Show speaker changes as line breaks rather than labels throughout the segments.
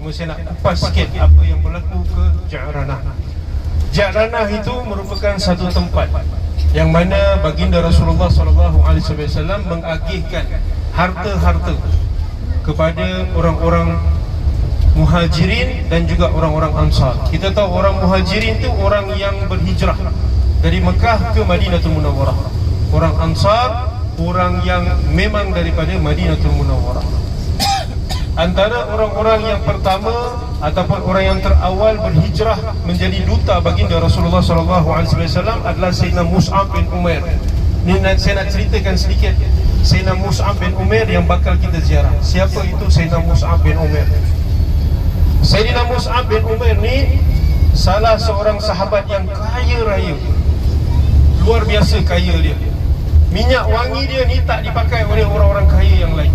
Cuma saya nak kupas sikit apa yang berlaku ke Ja'ranah. Ja'ranah itu merupakan satu tempat yang mana baginda Rasulullah SAW mengagihkan harta-harta kepada orang-orang Muhajirin dan juga orang-orang Ansar. Kita tahu orang Muhajirin itu orang yang berhijrah dari Mekah ke Madinatul Munawwarah. Orang Ansar orang yang memang daripada Madinatul Munawwarah. Antara orang-orang yang pertama ataupun orang yang terawal berhijrah menjadi duta baginda Rasulullah SAW adalah Sayyidina Mus'ab bin Umair. Ini saya nak ceritakan sedikit Sayyidina Mus'ab bin Umair yang bakal kita ziarah. Siapa itu Sayyidina Mus'ab bin Umair? Sayyidina Mus'ab bin Umair ni salah seorang sahabat yang kaya raya, luar biasa kaya dia. Minyak wangi dia ni tak dipakai oleh orang-orang kaya yang lain.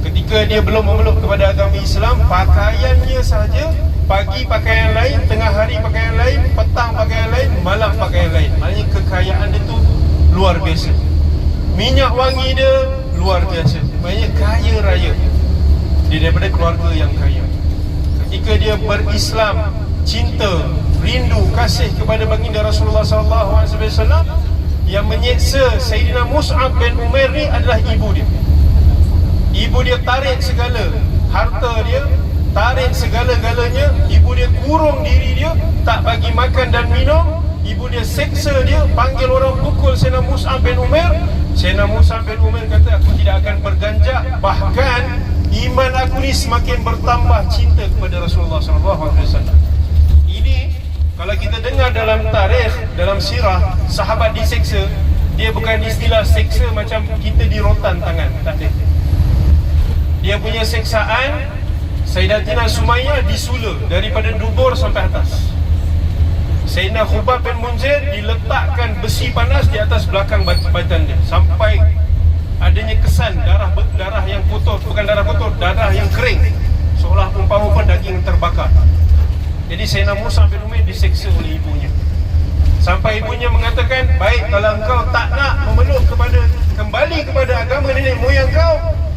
Ketika dia belum memeluk kepada agama Islam, pakaiannya sahaja, pagi pakaian lain, tengah hari pakaian lain, petang pakaian lain, malam pakaian lain. Maknanya kekayaan dia tu luar biasa. Minyak wangi dia luar biasa. Maknanya kaya raya. Dia daripada keluarga yang kaya. Ketika dia berislam, cinta, rindu, kasih kepada baginda Rasulullah SAW, yang menyeksa Sayyidina Mus'ab bin Umair ni adalah ibu dia. Ibu dia tarik segala harta dia, tarik segala-galanya. Ibu dia kurung diri dia, tak bagi makan dan minum. Ibu dia seksa dia, panggil orang pukul Sayyidina Mus'ab bin Umair. Sayyidina Mus'ab bin Umair kata, aku tidak akan berganjak, bahkan iman aku ni semakin bertambah cinta kepada Rasulullah SAW. Ini kalau kita dengar dalam tarikh, dalam sirah, sahabat diseksa, dia bukan istilah seksa macam kita di rotan tangan, tak ada. Dia punya seksaan, Sayyidatina Sumayyah disula daripada dubur sampai atas. Sayyidina Khubab bin Munzir diletakkan besi panas di atas belakang badan dia, sampai adanya kesan darah yang kotor, bukan darah kotor, darah yang kering, seolah umpama daging terbakar. Jadi Sayyidina Mus'ab bin Umair diseksa oleh ibunya, sampai ibunya mengatakan, baik, kalau engkau tak nak memeluk kembali kepada agama nenek moyang kau,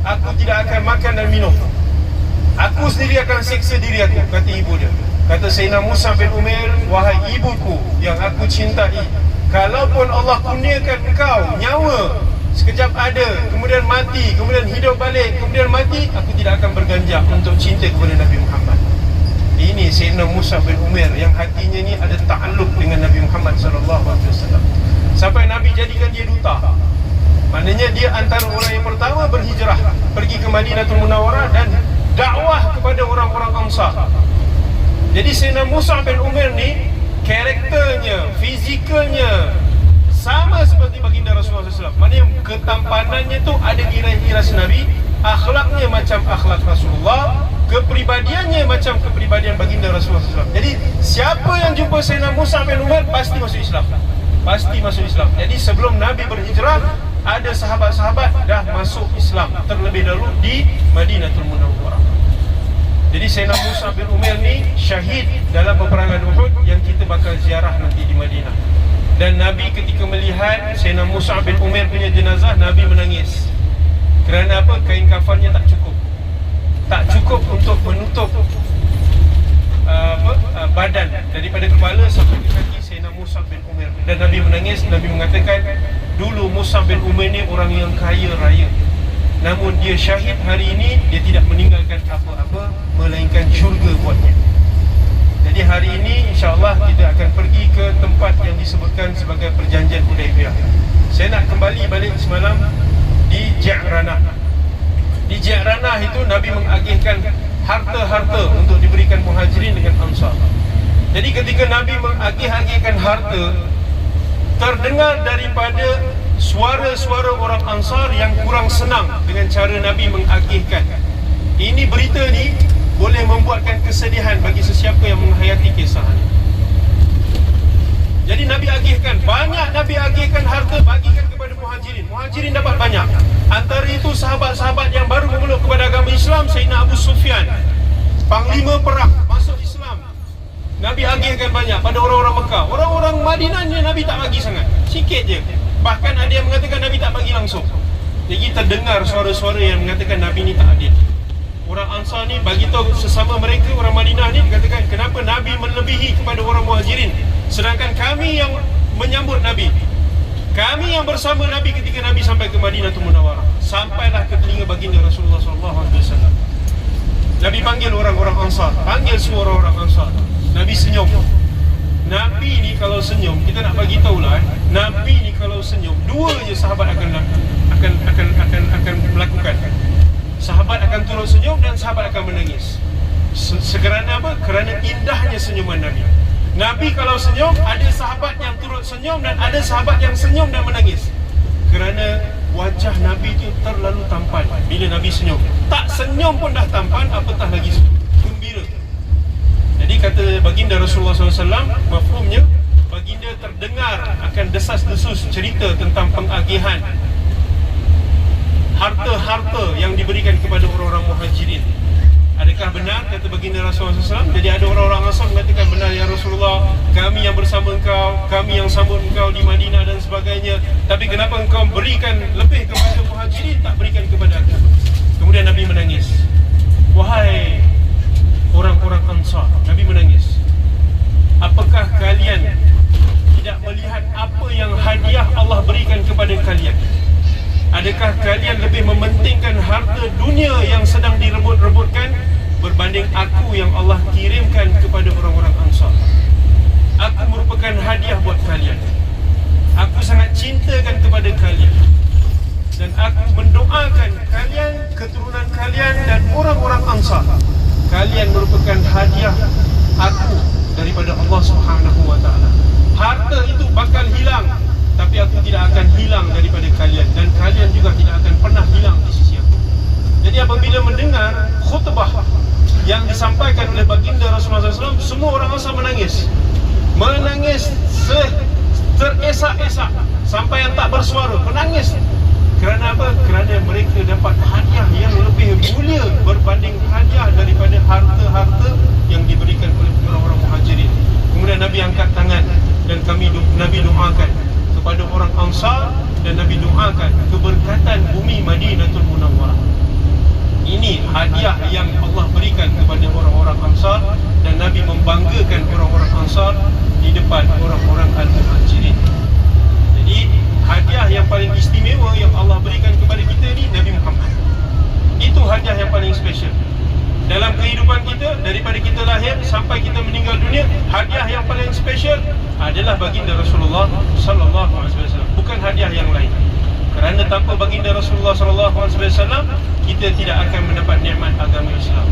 aku tidak akan makan dan minum. Aku sendiri akan seksa diri aku, kata ibu dia. Kata Sayyidina Mus'ab bin Umair, wahai ibuku yang aku cintai, kalaupun Allah kurniakan engkau nyawa, sekejap ada, kemudian mati, kemudian hidup balik, kemudian mati, aku tidak akan berganjak untuk cinta kepada Nabi Muhammad. Ini Sayyidina Mus'ab bin Umair yang hatinya ni ada ta'alluq dengan Nabi Muhammad SAW. Sampai Nabi jadikan dia duta. Maknanya dia antara orang yang pertama berhijrah pergi ke Madinatul Munawwarah dan dakwah kepada orang-orang Ansar. Jadi Sayyidina Mus'ab bin Umair ni karakternya, fizikalnya sama seperti baginda Rasulullah SAW. Maknanya ketampanannya tu ada iras Nabi, akhlaknya macam akhlak Rasulullah, kepribadiannya macam kepribadian baginda Rasulullah SAW. Jadi siapa yang jumpa Sayyidina Mus'ab bin Umair pasti masuk Islam. Pasti masuk Islam. Jadi sebelum Nabi berhijrah, ada sahabat-sahabat dah masuk Islam terlebih dahulu di Madinatul Munawwarah. Jadi Sayyidina Mus'ab bin Umair ni syahid dalam peperangan Uhud yang kita bakal ziarah nanti di Madinah. Dan Nabi ketika melihat Sayyidina Mus'ab bin Umair punya jenazah, Nabi menangis. Kerana apa? Kain kafannya tak cukup. Tak cukup untuk menutup badan daripada kepala sampai ke kaki Sayyidina Mus'ab bin Umair. Dan Nabi menangis. Nabi mengatakan, dulu Mus'ab bin Umair ni orang yang kaya raya, namun dia syahid hari ini, dia tidak meninggalkan apa-apa melainkan syurga buatnya. Jadi hari ini insya-Allah kita akan pergi ke tempat yang disebutkan sebagai perjanjian Hudaibiyah. Saya nak kembali balik semalam di Ja'ranah. Di Ja'ranah itu Nabi mengagihkan harta-harta untuk diberikan Muhajirin dengan Ansar. Jadi ketika Nabi mengagih-agihkan harta, terdengar daripada suara-suara orang Ansar yang kurang senang dengan cara Nabi mengagihkan. Ini berita ni boleh membuatkan kesedihan bagi sesiapa yang menghayati kisah ini. Jadi Nabi agihkan, banyak Nabi agihkan harta, bagikan kepada Muhajirin. Muhajirin dapat banyak. Antara itu sahabat-sahabat yang baru memeluk kepada agama Islam, Sayyidina Abu Sufyan, panglima perang, masuk Islam. Nabi agihkan banyak pada orang-orang Mekah. Orang-orang Madinah ni Nabi tak bagi sangat, sikit je. Bahkan ada yang mengatakan Nabi tak bagi langsung. Jadi terdengar suara-suara yang mengatakan Nabi ni tak adil. Orang Ansar ni bagi tahu sesama mereka orang Madinah ni, dikatakan kenapa Nabi melebihi kepada orang Muhajirin, sedangkan kami yang menyambut Nabi, kami yang bersama Nabi ketika Nabi sampai ke Madinatul Munawwarah, sampailah ke telinga baginda Rasulullah SAW. Nabi panggil orang-orang Ansar, panggil semua orang-orang Ansar. Nabi senyum. Nabi ni kalau senyum, kita nak bagi tahulah, Nabi ni kalau senyum, dua je sahabat akan melakukan. Sahabat akan turut senyum dan sahabat akan menangis. Sekerana apa? Kerana indahnya senyuman Nabi. Nabi kalau senyum, ada sahabat yang turut senyum dan ada sahabat yang senyum dan menangis. Kerana wajah Nabi itu terlalu tampan bila Nabi senyum. Tak senyum pun dah tampan, apatah lagi gembira. Jadi kata baginda Rasulullah SAW, mafhumnya baginda terdengar akan desas-desus cerita tentang pengagihan harta-harta yang diberikan kepada orang-orang Muhajirin. Adakah benar kata baginda Rasulullah SAW? Jadi ada orang-orang Ansar mengatakan, benar ya Rasulullah, kami yang bersama engkau, kami yang sambut engkau di Madinah dan sebagainya. Tapi kenapa engkau berikan lebih kepada Muhajirin, tak berikan kepada aku? Kemudian Nabi menangis. Wahai orang-orang Ansar, Nabi menangis. Apakah kalian tidak melihat apa yang hadiah Allah berikan kepada kalian? Adakah kalian lebih mementingkan harta dunia yang sedang direbut-rebutkan berbanding aku yang Allah kirimkan kepada orang-orang Ansar? Aku merupakan hadiah buat kalian. Aku sangat cintakan kepada kalian. Dan aku mendoakan kalian, keturunan kalian dan orang-orang Ansar, kalian merupakan hadiah aku daripada Allah Subhanahu wa taala. Harta itu bakal hilang, tapi aku tidak akan hilang daripada kalian, dan kalian juga tidak akan pernah hilang di sisi aku. Jadi apabila mendengar khutbah yang disampaikan oleh baginda Rasulullah SAW, semua orang Ansar menangis. Menangis teresak-esak sampai yang tak bersuara, menangis. Kerana apa? Kerana mereka dapat hadiah yang lebih mulia berbanding hadiah daripada harta-harta yang diberikan oleh orang-orang Muhajirin. Kemudian Nabi angkat tangan dan Nabi doakan kepada orang Ansar, dan Nabi doakan keberkatan bumi Madinatul Munawwarah. Ini hadiah yang Allah berikan kepada orang-orang Ansar, dan Nabi membanggakan orang-orang Ansar di depan orang-orang Al-Muhajirin. Jadi hadiah yang paling istimewa yang Allah berikan kepada kita ni Nabi Muhammad. Itu hadiah yang paling special dalam kehidupan kita. Daripada kita lahir sampai kita meninggal dunia, hadiah yang paling special adalah baginda Rasulullah sallallahu alaihi wasallam, bukan hadiah yang lain. Kerana tanpa baginda Rasulullah sallallahu alaihi wasallam, kita tidak akan mendapat nikmat agama Islam.